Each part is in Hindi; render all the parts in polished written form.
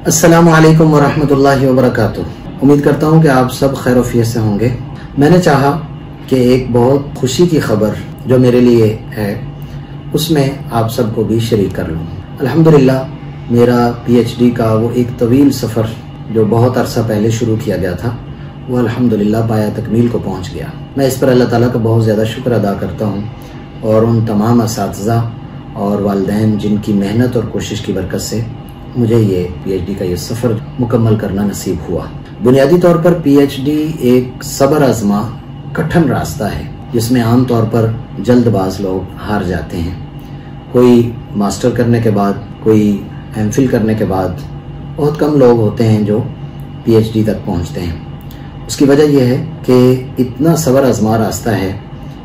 अस्सलामु अलैकुम वरहमतुल्लाहि वबरकातुह। उम्मीद करता हूँ कि आप सब खैर-ओ-आफियत से होंगे। मैंने चाहा कि एक बहुत खुशी की खबर जो मेरे लिए है उसमें आप सबको भी शरीक कर लूँ। अल्हम्दुलिल्लाह मेरा पीएचडी का वो एक तवील सफ़र जो बहुत अरसा पहले शुरू किया गया था वो अल्हम्दुलिल्लाह पाया तकमील को पहुँच गया। मैं इस पर अल्लाह ताला का बहुत ज़्यादा शुक्र अदा करता हूँ और उन तमाम असातिज़ा और वालिदैन जिनकी मेहनत और कोशिश की बरकत से मुझे ये पीएचडी का ये सफ़र मुकम्मल करना नसीब हुआ। बुनियादी तौर पर पीएचडी एक सब्र आज़मा कठिन रास्ता है जिसमें आम तौर पर जल्दबाज लोग हार जाते हैं। कोई मास्टर करने के बाद, कोई एमफिल करने के बाद बहुत कम लोग होते हैं जो पीएचडी तक पहुंचते हैं। उसकी वजह यह है कि इतना सब्र आज़मा रास्ता है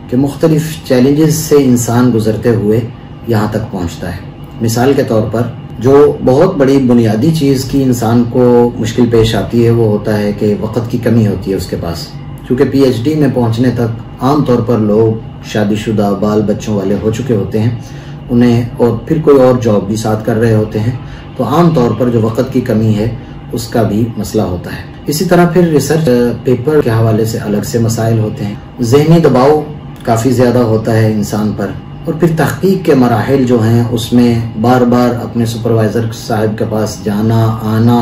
कि मुख्तलिफ चैलेंजेस से इंसान गुजरते हुए यहाँ तक पहुँचता है। मिसाल के तौर पर जो बहुत बड़ी बुनियादी चीज़ की इंसान को मुश्किल पेश आती है वो होता है कि वक़्त की कमी होती है उसके पास। क्योंकि पीएचडी में पहुंचने तक आम तौर पर लोग शादीशुदा बाल बच्चों वाले हो चुके होते हैं उन्हें, और फिर कोई और जॉब भी साथ कर रहे होते हैं, तो आम तौर पर जो वक़्त की कमी है उसका भी मसला होता है। इसी तरह फिर रिसर्च पेपर के हवाले से अलग से मसाइल होते हैं। ज़हनी दबाव काफ़ी ज़्यादा होता है इंसान पर, और फिर तहकीक के मराहिल जो हैं उसमें बार बार अपने सुपरवाइज़र साहब के पास जाना आना,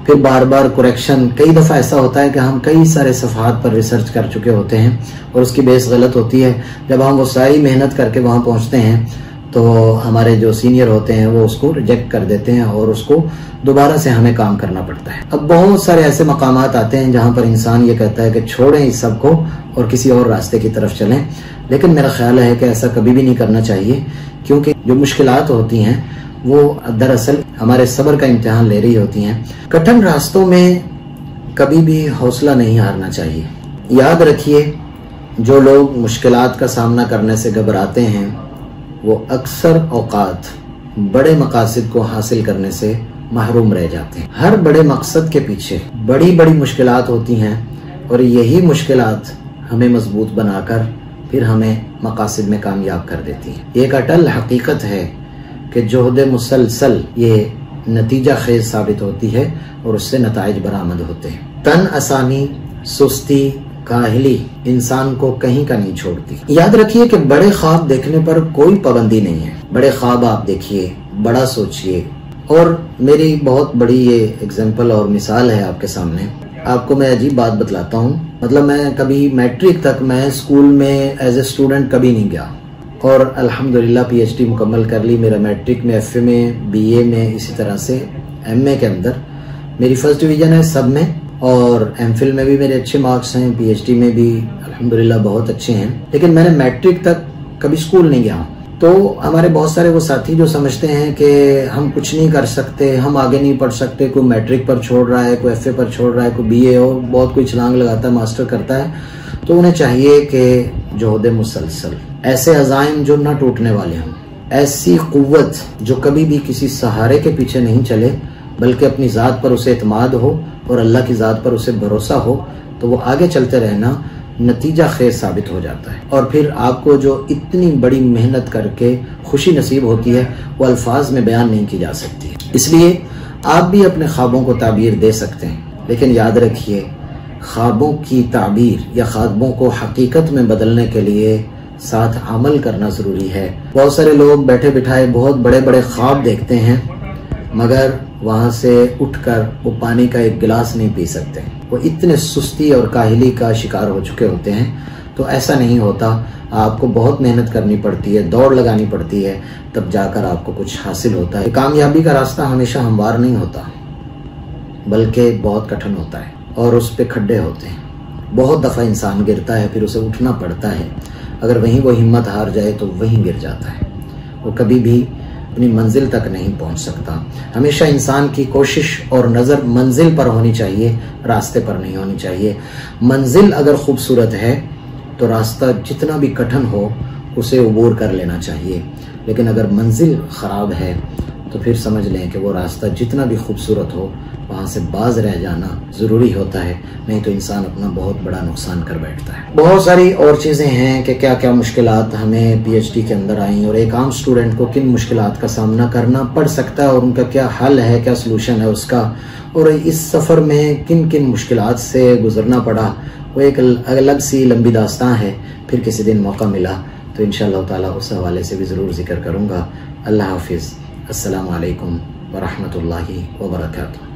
फिर बार बार करेक्शन। कई दफ़ा ऐसा होता है कि हम कई सारे सफ़हात पर रिसर्च कर चुके होते हैं और उसकी बेस गलत होती है। जब हम वो सारी मेहनत करके वहाँ पहुँचते हैं तो हमारे जो सीनियर होते हैं वो उसको रिजेक्ट कर देते हैं और उसको दोबारा से हमें काम करना पड़ता है। अब बहुत सारे ऐसे मकामात आते हैं जहाँ पर इंसान ये कहता है कि छोड़ें इस सब को और किसी और रास्ते की तरफ चलें, लेकिन मेरा ख्याल है कि ऐसा कभी भी नहीं करना चाहिए, क्योंकि जो मुश्किलात होती हैं वो दरअसल हमारे सब्र का इम्तिहान ले रही होती हैं। कठिन रास्तों में कभी भी हौसला नहीं हारना चाहिए। याद रखिए, जो लोग मुश्किलात का सामना करने से घबराते हैं वो अक्सर औकात बड़े मकासद को हासिल करने से महरूम रह जाते हैं। हर बड़े मकसद के पीछे बड़ी बड़ी मुश्किलात होती हैं और यही मुश्किलात हमें मजबूत बनाकर फिर हमें मकासद में कामयाब कर देती है। एक अटल हकीकत है कि जोहद मुसलसल ये नतीजा खेज साबित होती है और उससे नताइज बरामद होते हैं। तन आसानी, सुस्ती, काहली इंसान को कहीं का नहीं छोड़ती। याद रखिए कि बड़े ख्वाब देखने पर कोई पाबंदी नहीं है। बड़े ख्वाब आप देखिए, बड़ा सोचिए। और मेरी बहुत बड़ी ये एग्जाम्पल और मिसाल है आपके सामने। आपको मैं अजीब बात बतलाता हूँ, मतलब मैं कभी मैट्रिक तक मैं स्कूल में एज ए स्टूडेंट कभी नहीं गया और अल्हम्दुलिल्लाह पीएचडी मुकम्मल कर ली। मेरा मैट्रिक में, एफए में, बीए में, इसी तरह से एमए के अंदर मेरी फर्स्ट डिवीजन है सब में, और एमफिल में भी मेरे अच्छे मार्क्स हैं, पीएचडी में भी अल्हम्दुलिल्लाह बहुत अच्छे हैं। लेकिन मैंने मैट्रिक तक कभी स्कूल नहीं गया। तो हमारे बहुत सारे वो साथी जो समझते हैं कि हम कुछ नहीं कर सकते, हम आगे नहीं पढ़ सकते, कोई मैट्रिक पर छोड़ रहा है, कोई एफए पर छोड़ रहा है, कोई बीए और बहुत कोई छलांग लगाता है, मास्टर करता है, तो उन्हें चाहिए कि जोहद मुसलसल, ऐसे अज़ाइम जो ना टूटने वाले हों, ऐसी कुव्वत जो कभी भी किसी सहारे के पीछे नहीं चले बल्कि अपनी ज़ात पर उसे एतमाद हो और अल्लाह की ज़ात पर उसे भरोसा हो, तो वो आगे चलते रहना नतीजा खेज साबित हो जाता है। और फिर आपको जो इतनी बड़ी मेहनत करके खुशी नसीब होती है वो अल्फाज में बयान नहीं की जा सकती। इसलिए आप भी अपने ख्वाबों को ताबीर दे सकते हैं, लेकिन याद रखिए ख्वाबों की ताबीर या ख्वाबों को हकीकत में बदलने के लिए साथ अमल करना ज़रूरी है। बहुत सारे लोग बैठे बिठाए बहुत बड़े बड़े ख्वाब देखते हैं मगर वहाँ से उठकर वो पानी का एक गिलास नहीं पी सकते। वो इतने सुस्ती और काहली का शिकार हो चुके होते हैं। तो ऐसा नहीं होता, आपको बहुत मेहनत करनी पड़ती है, दौड़ लगानी पड़ती है, तब जाकर आपको कुछ हासिल होता है। कामयाबी का रास्ता हमेशा हमवार नहीं होता बल्कि बहुत कठिन होता है और उस पे खड्डे होते हैं। बहुत दफ़ा इंसान गिरता है, फिर उसे उठना पड़ता है। अगर वहीं वो हिम्मत हार जाए तो वहीं गिर जाता है, वो कभी भी अपनी मंजिल तक नहीं पहुंच सकता। हमेशा इंसान की कोशिश और नज़र मंजिल पर होनी चाहिए, रास्ते पर नहीं होनी चाहिए। मंजिल अगर खूबसूरत है तो रास्ता जितना भी कठिन हो उसे अबूर कर लेना चाहिए, लेकिन अगर मंजिल ख़राब है तो फिर समझ लें कि वो रास्ता जितना भी खूबसूरत हो वहाँ से बाज रह जाना ज़रूरी होता है, नहीं तो इंसान अपना बहुत बड़ा नुकसान कर बैठता है। बहुत सारी और चीज़ें हैं कि क्या क्या मुश्किलात हमें पीएचडी के अंदर आई और एक आम स्टूडेंट को किन मुश्किलात का सामना करना पड़ सकता है और उनका क्या हल है, क्या सलूशन है उसका, और इस सफ़र में किन किन मुश्किलात से गुजरना पड़ा, वो एक अलग सी लंबी दास्तां है। फिर किसी दिन मौका मिला तो इंशाअल्लाह ताला उस हवाले से भी ज़रूर जिक्र करूँगा। अल्लाह हाफिज़। अस्सलामु अलैकुम व रहमतुल्लाहि व बरकातुहू।